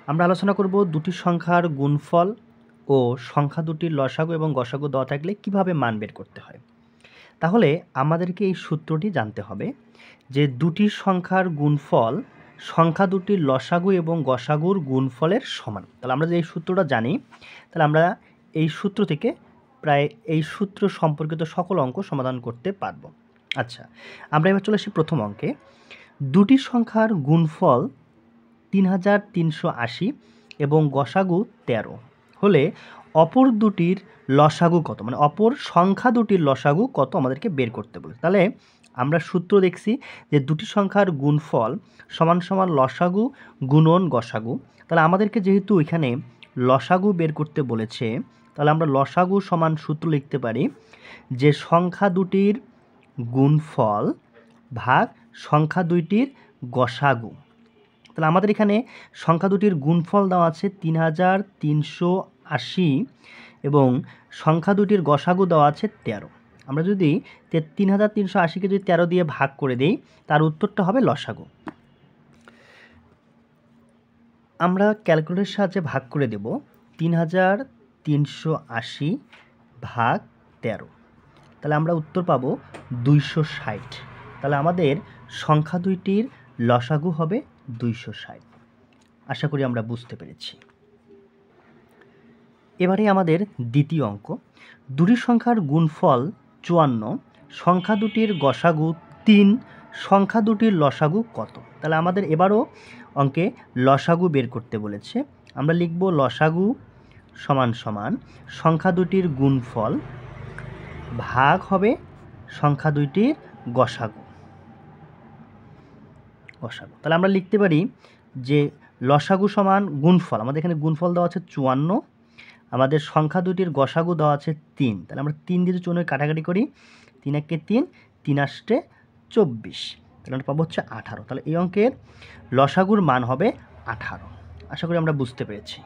আমরা আলোচনা করব দুটি সংখ্যার গুণফল ও সংখ্যা দুটির লসাগু এবং গসাগু দেওয়া থাকলে কিভাবে মান বের করতে হয়। তাহলে আমাদেরকে এই সূত্রটি জানতে হবে যে দুটি সংখ্যার গুণফল সংখ্যা দুটির লসাগু এবং গসাগুর গুণফলের সমান। তাহলে আমরা যে এই সূত্রটা জানি, তাহলে আমরা এই সূত্র থেকে প্রায় এই সূত্র সম্পর্কিত সকল অঙ্ক সমাধান করতে পারব। আচ্ছা, আমরা এবার চলে আসি প্রথম অঙ্কে। দুটি সংখ্যার গুণফল ৩৩৮০ এবং গসাগু ১৩ হলে অপর দুটির লসাগু কত, মানে অপর সংখ্যা দুটির লসাগু কত আমাদেরকে বের করতে বলে। তাহলে আমরা সূত্র দেখছি যে দুটি সংখ্যার গুণফল সমান সমান লসাগু গুণন গসাগু। তাহলে আমাদেরকে যেহেতু এখানে লসাগু বের করতে বলেছে, তাহলে আমরা লসাগু সমান সূত্র লিখতে পারি যে সংখ্যা দুটির গুণফল ভাগ সংখ্যা দুইটির গসাগু। তাহলে আমাদের এখানে সংখ্যা দুটির গুণফল দেওয়া আছে ৩৩৮০ এবং সংখ্যা দুটির গসাগু দেওয়া আছে ১৩। আমরা যদি ৩৩৮০কে যদি ১৩ দিয়ে ভাগ করে দেই, তার উত্তরটা হবে লসাগু। আমরা ক্যালকুলেটরের সাহায্যে ভাগ করে দেব ৩৩৮০ ভাগ ১৩। তাহলে আমরা উত্তর পাবো ২৬০। তাহলে আমাদের সংখ্যা দুইটির লসাগু হবে ২৬০। আশা করি আমরা বুঝতে পেরেছি। এবারে আমাদের দ্বিতীয় অঙ্ক। দুটি সংখ্যার গুণফল ৫৪, সংখ্যা দুটির গসাগু ৩, সংখ্যা দুটির লসাগু কত। তাহলে আমাদের এবারও অঙ্কে লসাগু বের করতে বলেছে। আমরা লিখব লসাগু সমান সমান সংখ্যা দুটির গুণফল ভাগ হবে সংখ্যা দুইটির গসাগু। তাহলে আমরা লিখতে পারি যে লসাগু সমান গুণফল, আমাদের এখানে গুণফল দেওয়া আছে ৫৪, আমাদের সংখ্যা দুটির গসাগু দেওয়া আছে ৩। তাহলে আমরা ৩ দিয়ে ৫৪ কাটাকাটি করি, ৩ একে ৩, ৩ আষ্টে ২৪, তাহলে আমরা পাবো হচ্ছে ১৮। তাহলে এই অঙ্কের লসাগুর মান হবে ১৮। আশা করি আমরা বুঝতে পেরেছি।